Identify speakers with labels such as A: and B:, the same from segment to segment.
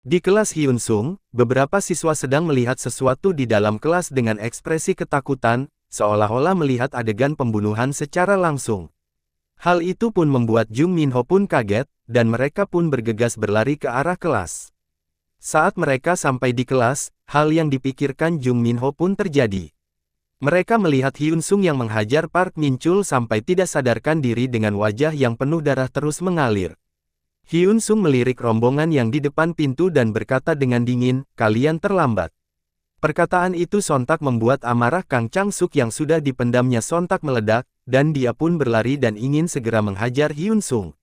A: Di kelas Hyun Sung, beberapa siswa sedang melihat sesuatu di dalam kelas dengan ekspresi ketakutan, seolah-olah melihat adegan pembunuhan secara langsung. Hal itu pun membuat Jung Min-ho pun kaget, dan mereka pun bergegas berlari ke arah kelas. Saat mereka sampai di kelas, hal yang dipikirkan Jung Min-ho pun terjadi. Mereka melihat Hyun Sung yang menghajar Park Min-chul sampai tidak sadarkan diri dengan wajah yang penuh darah terus mengalir. Hyun Sung melirik rombongan yang di depan pintu dan berkata dengan dingin, "Kalian terlambat." Perkataan itu sontak membuat amarah Kang Chang-suk yang sudah dipendamnya sontak meledak, dan dia pun berlari dan ingin segera menghajar Hyun Sung.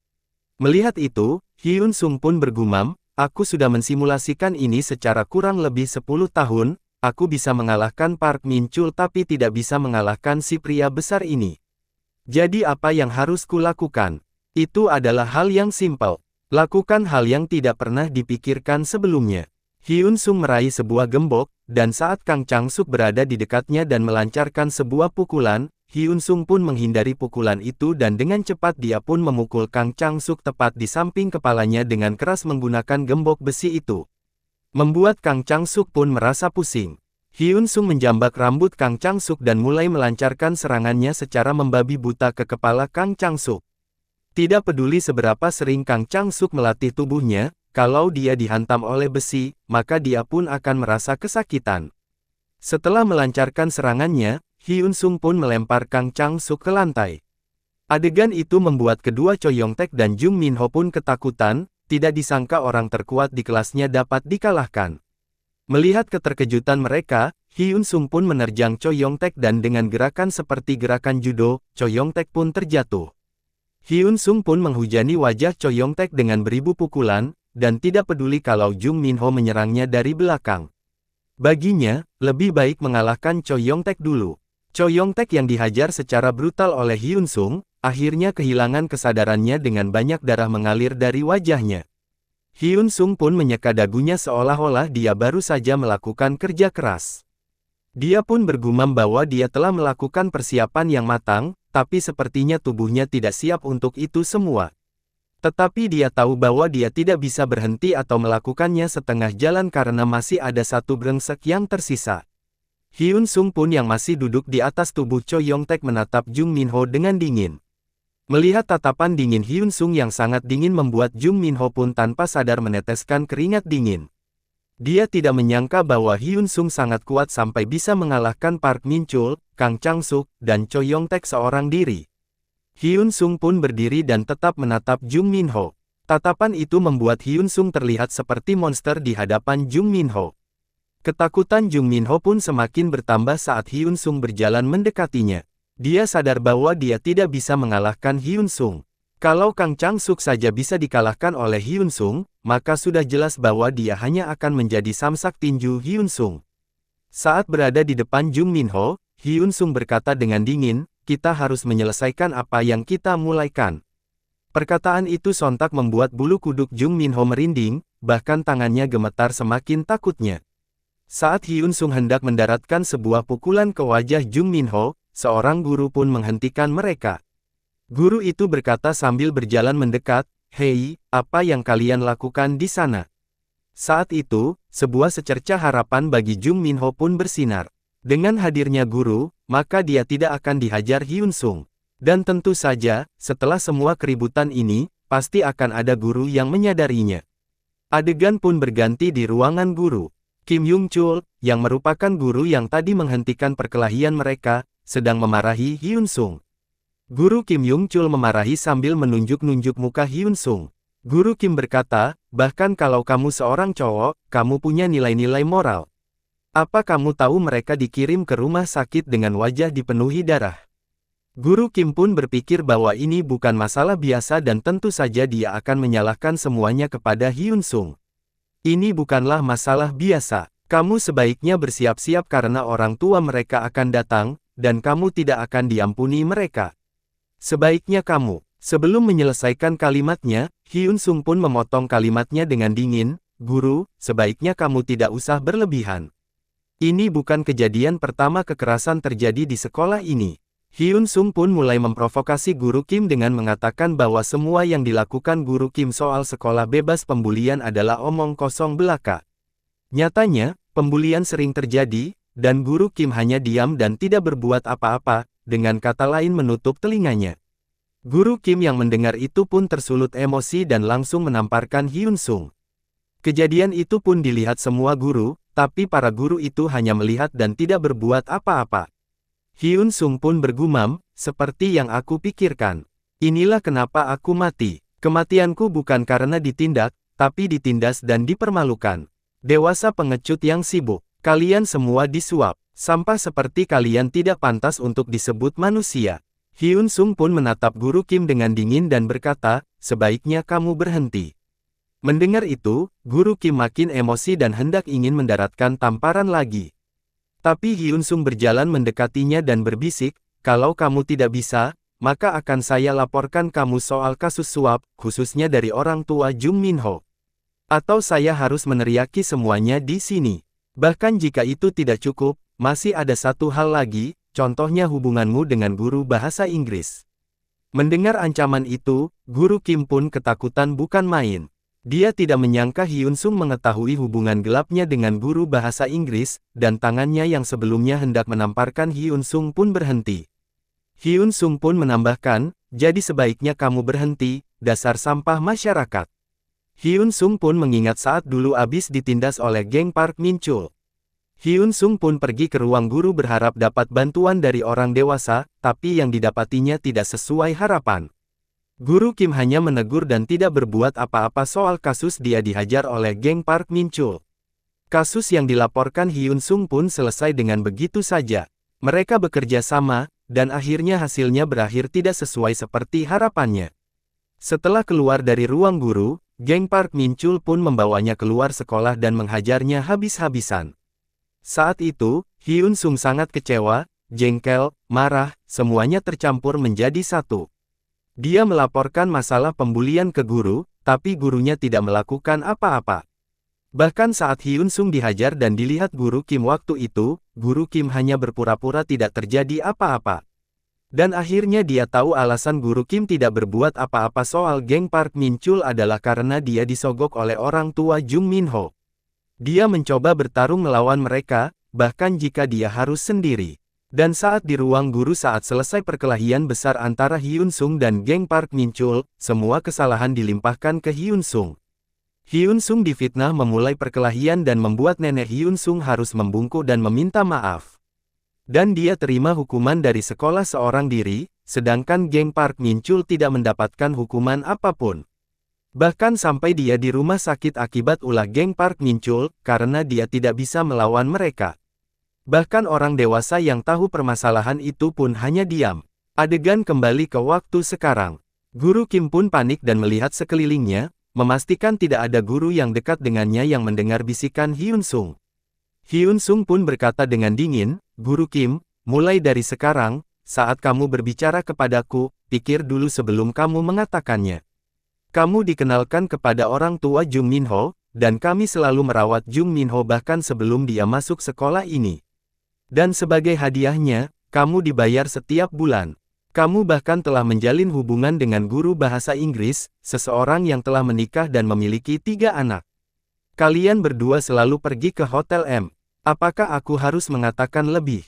A: Melihat itu, Hyun Sung pun bergumam, "Aku sudah mensimulasikan ini secara kurang lebih 10 tahun, aku bisa mengalahkan Park Min-chul tapi tidak bisa mengalahkan si pria besar ini. Jadi apa yang harus kulakukan? Itu adalah hal yang simpel. Lakukan hal yang tidak pernah dipikirkan sebelumnya." Hyun Sung meraih sebuah gembok, dan saat Kang Chang-suk berada di dekatnya dan melancarkan sebuah pukulan, Hyun Sung pun menghindari pukulan itu dan dengan cepat dia pun memukul Kang Chang-suk tepat di samping kepalanya dengan keras menggunakan gembok besi itu. Membuat Kang Chang-suk pun merasa pusing. Hyun Sung menjambak rambut Kang Chang-suk dan mulai melancarkan serangannya secara membabi buta ke kepala Kang Chang-suk. Tidak peduli seberapa sering Kang Chang-suk melatih tubuhnya, kalau dia dihantam oleh besi, maka dia pun akan merasa kesakitan. Setelah melancarkan serangannya, Hyun Sung pun melempar Kang Chang-suk ke lantai. Adegan itu membuat kedua Choi Yong-taek dan Jung Min-ho pun ketakutan, tidak disangka orang terkuat di kelasnya dapat dikalahkan. Melihat keterkejutan mereka, Hyun Sung pun menerjang Choi Yong-taek dan dengan gerakan seperti gerakan judo, Choi Yong-taek pun terjatuh. Hyun Sung pun menghujani wajah Choi Yong-taek dengan beribu pukulan, dan tidak peduli kalau Jung Min-ho menyerangnya dari belakang. Baginya, lebih baik mengalahkan Choi Yong-taek dulu. Choi Yong-taek yang dihajar secara brutal oleh Hyun Sung, akhirnya kehilangan kesadarannya dengan banyak darah mengalir dari wajahnya. Hyun Sung pun menyeka dagunya seolah-olah dia baru saja melakukan kerja keras. Dia pun bergumam bahwa dia telah melakukan persiapan yang matang, tapi sepertinya tubuhnya tidak siap untuk itu semua. Tetapi dia tahu bahwa dia tidak bisa berhenti atau melakukannya setengah jalan karena masih ada satu brengsek yang tersisa. Hyun Sung pun yang masih duduk di atas tubuh Choi Yong-taek menatap Jung Min-ho dengan dingin. Melihat tatapan dingin Hyun Sung yang sangat dingin membuat Jung Min-ho pun tanpa sadar meneteskan keringat dingin. Dia tidak menyangka bahwa Hyun Sung sangat kuat sampai bisa mengalahkan Park Min-chul, Kang Chang-suk, dan Choi Yong-taek seorang diri. Hyun Sung pun berdiri dan tetap menatap Jung Min-ho. Tatapan itu membuat Hyun Sung terlihat seperti monster di hadapan Jung Min-ho. Ketakutan Jung Min-ho pun semakin bertambah saat Hyun Sung berjalan mendekatinya. Dia sadar bahwa dia tidak bisa mengalahkan Hyun Sung. Kalau Kang Chang-suk saja bisa dikalahkan oleh Hyun Sung, maka sudah jelas bahwa dia hanya akan menjadi samsak tinju Hyun Sung. Saat berada di depan Jung Min-ho, Hyun Sung berkata dengan dingin, "Kita harus menyelesaikan apa yang kita mulaikan." Perkataan itu sontak membuat bulu kuduk Jung Min-ho merinding, bahkan tangannya gemetar semakin takutnya. Saat Hyun Sung hendak mendaratkan sebuah pukulan ke wajah Jung Min-ho, seorang guru pun menghentikan mereka. Guru itu berkata sambil berjalan mendekat, "Hei, apa yang kalian lakukan di sana?" Saat itu, sebuah secercah harapan bagi Jung Min-ho pun bersinar. Dengan hadirnya guru, maka dia tidak akan dihajar Hyun Sung. Dan tentu saja, setelah semua keributan ini, pasti akan ada guru yang menyadarinya. Adegan pun berganti di ruangan guru. Kim Yung-chul, yang merupakan guru yang tadi menghentikan perkelahian mereka, sedang memarahi Hyun Sung. Guru Kim Yung-chul memarahi sambil menunjuk-nunjuk muka Hyun Sung. Guru Kim berkata, "Bahkan kalau kamu seorang cowok, kamu punya nilai-nilai moral. Apa kamu tahu mereka dikirim ke rumah sakit dengan wajah dipenuhi darah?" Guru Kim pun berpikir bahwa ini bukan masalah biasa dan tentu saja dia akan menyalahkan semuanya kepada Hyun Sung. "Ini bukanlah masalah biasa. Kamu sebaiknya bersiap-siap karena orang tua mereka akan datang, dan kamu tidak akan diampuni mereka. Sebaiknya kamu..." Sebelum menyelesaikan kalimatnya, Hyun Sung pun memotong kalimatnya dengan dingin, "Guru, sebaiknya kamu tidak usah berlebihan. Ini bukan kejadian pertama kekerasan terjadi di sekolah ini. Hyun Sung pun mulai memprovokasi Guru Kim dengan mengatakan bahwa semua yang dilakukan Guru Kim soal sekolah bebas pembulian adalah omong kosong belaka. Nyatanya, pembulian sering terjadi, dan Guru Kim hanya diam dan tidak berbuat apa-apa, dengan kata lain menutup telinganya. Guru Kim yang mendengar itu pun tersulut emosi dan langsung menamparkan Hyun Sung. Kejadian itu pun dilihat semua guru, tapi para guru itu hanya melihat dan tidak berbuat apa-apa. Hyun Sung pun bergumam, seperti yang aku pikirkan. Inilah kenapa aku mati. Kematianku bukan karena ditindak, tapi ditindas dan dipermalukan. Dewasa pengecut yang sibuk. Kalian semua disuap. Sampah seperti kalian tidak pantas untuk disebut manusia. Hyun Sung pun menatap Guru Kim dengan dingin dan berkata, sebaiknya kamu berhenti. Mendengar itu, Guru Kim makin emosi dan hendak ingin mendaratkan tamparan lagi. Tapi Hyun Sung berjalan mendekatinya dan berbisik, kalau kamu tidak bisa, maka akan saya laporkan kamu soal kasus suap, khususnya dari orang tua Jung Min Ho. Atau saya harus meneriaki semuanya di sini. Bahkan jika itu tidak cukup, masih ada satu hal lagi, contohnya hubunganmu dengan guru bahasa Inggris. Mendengar ancaman itu, Guru Kim pun ketakutan bukan main. Dia tidak menyangka Hyun Sung mengetahui hubungan gelapnya dengan guru bahasa Inggris, dan tangannya yang sebelumnya hendak menamparkan Hyun Sung pun berhenti. Hyun Sung pun menambahkan, jadi sebaiknya kamu berhenti, dasar sampah masyarakat. Hyun Sung pun mengingat saat dulu abis ditindas oleh geng Park Min Chul. Hyun Sung pun pergi ke ruang guru berharap dapat bantuan dari orang dewasa, tapi yang didapatinya tidak sesuai harapan. Guru Kim hanya menegur dan tidak berbuat apa-apa soal kasus dia dihajar oleh geng Park Min Chul. Kasus yang dilaporkan Hyun Sung pun selesai dengan begitu saja. Mereka bekerja sama, dan akhirnya hasilnya berakhir tidak sesuai seperti harapannya. Setelah keluar dari ruang guru, geng Park Min Chul pun membawanya keluar sekolah dan menghajarnya habis-habisan. Saat itu, Hyun Sung sangat kecewa, jengkel, marah, semuanya tercampur menjadi satu. Dia melaporkan masalah pembulian ke guru, tapi gurunya tidak melakukan apa-apa. Bahkan saat Hyun Sung dihajar dan dilihat Guru Kim waktu itu, Guru Kim hanya berpura-pura tidak terjadi apa-apa. Dan akhirnya dia tahu alasan Guru Kim tidak berbuat apa-apa soal geng Park Min Chul adalah karena dia disogok oleh orang tua Jung Min Ho. Dia mencoba bertarung melawan mereka, bahkan jika dia harus sendiri. Dan saat di ruang guru saat selesai perkelahian besar antara Hyun Sung dan geng Park Min Chul, semua kesalahan dilimpahkan ke Hyun Sung. Hyun Sung difitnah memulai perkelahian dan membuat nenek Hyun Sung harus membungkuk dan meminta maaf. Dan dia terima hukuman dari sekolah seorang diri, sedangkan geng Park Min Chul tidak mendapatkan hukuman apapun. Bahkan sampai dia di rumah sakit akibat ulah geng Park Min Chul, karena dia tidak bisa melawan mereka. Bahkan orang dewasa yang tahu permasalahan itu pun hanya diam. Adegan kembali ke waktu sekarang. Guru Kim pun panik dan melihat sekelilingnya, memastikan tidak ada guru yang dekat dengannya yang mendengar bisikan Hyun Sung. Hyun Sung pun berkata dengan dingin, Guru Kim, mulai dari sekarang, saat kamu berbicara kepadaku, pikir dulu sebelum kamu mengatakannya. Kamu dikenalkan kepada orang tua Jung Min Ho, dan kami selalu merawat Jung Min Ho bahkan sebelum dia masuk sekolah ini. Dan sebagai hadiahnya, kamu dibayar setiap bulan. Kamu bahkan telah menjalin hubungan dengan guru bahasa Inggris, seseorang yang telah menikah dan memiliki 3 anak. Kalian berdua selalu pergi ke Hotel M. Apakah aku harus mengatakan lebih?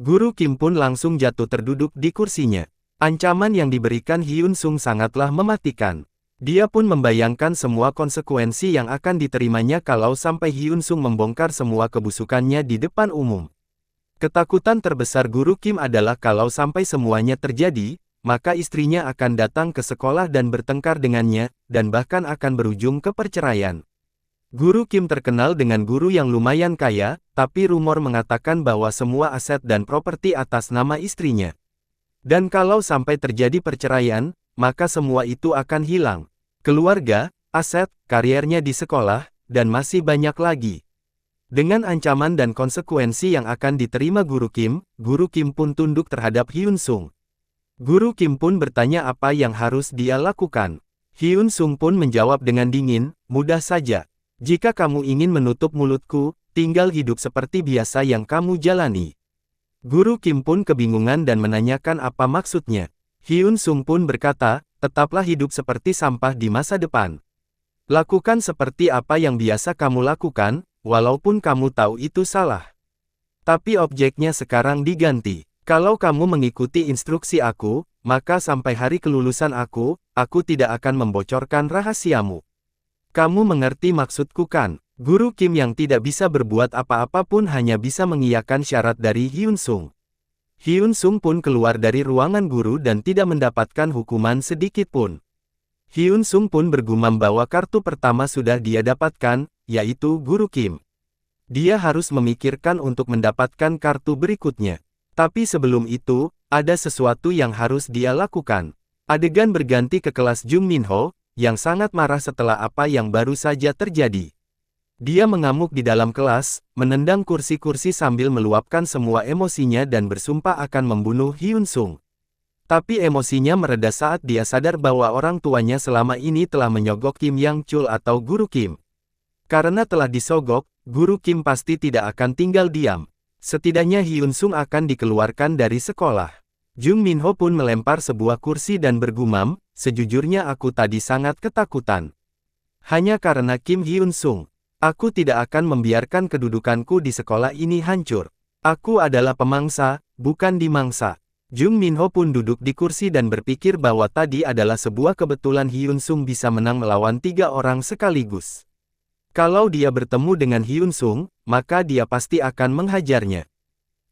A: Guru Kim pun langsung jatuh terduduk di kursinya. Ancaman yang diberikan Hyun Sung sangatlah mematikan. Dia pun membayangkan semua konsekuensi yang akan diterimanya kalau sampai Hyun Sung membongkar semua kebusukannya di depan umum. Ketakutan terbesar Guru Kim adalah kalau sampai semuanya terjadi, maka istrinya akan datang ke sekolah dan bertengkar dengannya, dan bahkan akan berujung ke perceraian. Guru Kim terkenal dengan guru yang lumayan kaya, tapi rumor mengatakan bahwa semua aset dan properti atas nama istrinya. Dan kalau sampai terjadi perceraian, maka semua itu akan hilang. Keluarga, aset, kariernya di sekolah, dan masih banyak lagi. Dengan ancaman dan konsekuensi yang akan diterima Guru Kim pun tunduk terhadap Hyun Sung. Guru Kim pun bertanya apa yang harus dia lakukan. Hyun Sung pun menjawab dengan dingin, mudah saja. Jika kamu ingin menutup mulutku, tinggal hidup seperti biasa yang kamu jalani. Guru Kim pun kebingungan dan menanyakan apa maksudnya. Hyun Sung pun berkata, tetaplah hidup seperti sampah di masa depan. Lakukan seperti apa yang biasa kamu lakukan, walaupun kamu tahu itu salah. Tapi objeknya sekarang diganti. Kalau kamu mengikuti instruksi aku, maka sampai hari kelulusan aku tidak akan membocorkan rahasiamu. Kamu mengerti maksudku kan? Guru Kim yang tidak bisa berbuat apa-apa pun hanya bisa mengiyakan syarat dari Hyun Sung. Hyun Sung pun keluar dari ruangan guru dan tidak mendapatkan hukuman sedikit pun. Hyun Sung pun bergumam bahwa kartu pertama sudah dia dapatkan, yaitu Guru Kim. Dia harus memikirkan untuk mendapatkan kartu berikutnya. Tapi sebelum itu, ada sesuatu yang harus dia lakukan. Adegan berganti ke kelas Jung Minho, yang sangat marah setelah apa yang baru saja terjadi. Dia mengamuk di dalam kelas, menendang kursi-kursi sambil meluapkan semua emosinya dan bersumpah akan membunuh Hyun Sung. Tapi emosinya mereda saat dia sadar bahwa orang tuanya selama ini telah menyogok Kim Yang Chul atau Guru Kim. Karena telah disogok, Guru Kim pasti tidak akan tinggal diam. Setidaknya Hyun Sung akan dikeluarkan dari sekolah. Jung Minho pun melempar sebuah kursi dan bergumam, sejujurnya aku tadi sangat ketakutan. Hanya karena Kim Hyun Sung. Aku tidak akan membiarkan kedudukanku di sekolah ini hancur. Aku adalah pemangsa, bukan dimangsa. Jung Minho pun duduk di kursi dan berpikir bahwa tadi adalah sebuah kebetulan Hyun Sung bisa menang melawan 3 orang sekaligus. Kalau dia bertemu dengan Hyun Sung, maka dia pasti akan menghajarnya.